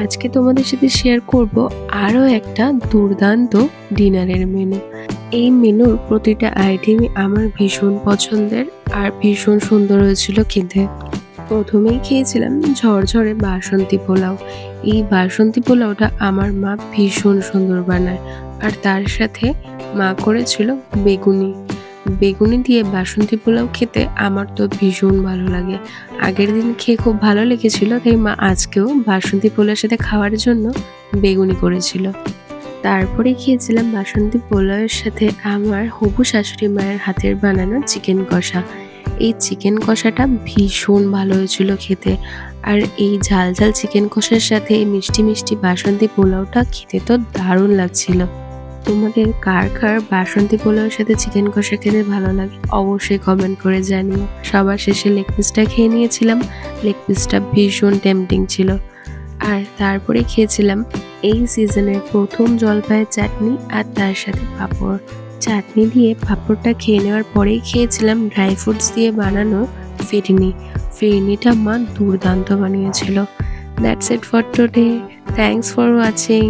আজকে তোমাদের সাথে শেয়ার করব আরও একটা দুর্দান্ত ডিনারের মেনু। এই মেনুর প্রতিটা আইটেমই আমার ভীষণ পছন্দের আর ভীষণ সুন্দর হয়েছিল খেতে। প্রথমেই খেয়েছিলাম ঝরঝরে বাসন্তী পোলাও। এই বাসন্তী পোলাওটা আমার মা ভীষণ সুন্দর বানায়, আর তার সাথে মা করেছিল বেগুনি। বেগুনি দিয়ে বাসন্তী পোলাও খেতে আমার তো ভীষণ ভালো লাগে। আগের দিন খেয়ে খুব ভালো লেগেছিল, তাই মা আজকেও বাসন্তী পোলাওর সাথে খাওয়ার জন্য বেগুনি করেছিল। তারপরে খেয়েছিলাম বাসন্তী পোলাওয়ের সাথে আমার হবু শাশুড়ি মায়ের হাতের বানানো চিকেন কষা। এই চিকেন কষাটা ভীষণ ভালো হয়েছিল খেতে, আর এই ঝাল ঝাল চিকেন কষার সাথে এই মিষ্টি মিষ্টি বাসন্তী পোলাওটা খেতে তো দারুণ লাগছিল। তোমাদের কার কার বাসন্তী পোলাওয়ের সাথে চিকেন কষা খেতে ভালো লাগে অবশ্যই কমেন্ট করে জানিও। সবার শেষে লেগ পিসটা খেয়ে নিয়েছিলাম। লেগ পিসটা ভীষণ টেম্পটিং ছিল। আর তারপরে খেয়েছিলাম এই সিজনের প্রথম জলপাইয়ের চাটনি, আর তার সাথে পাঁপড়। চাটনি দিয়ে পাঁপড়টা খেয়ে নেওয়ার পরেই খেয়েছিলাম ড্রাই ফ্রুটস দিয়ে বানানো ফিরনি। ফিরনিটা মা দুর্দান্ত বানিয়েছিল। That's it for today. Thanks for watching.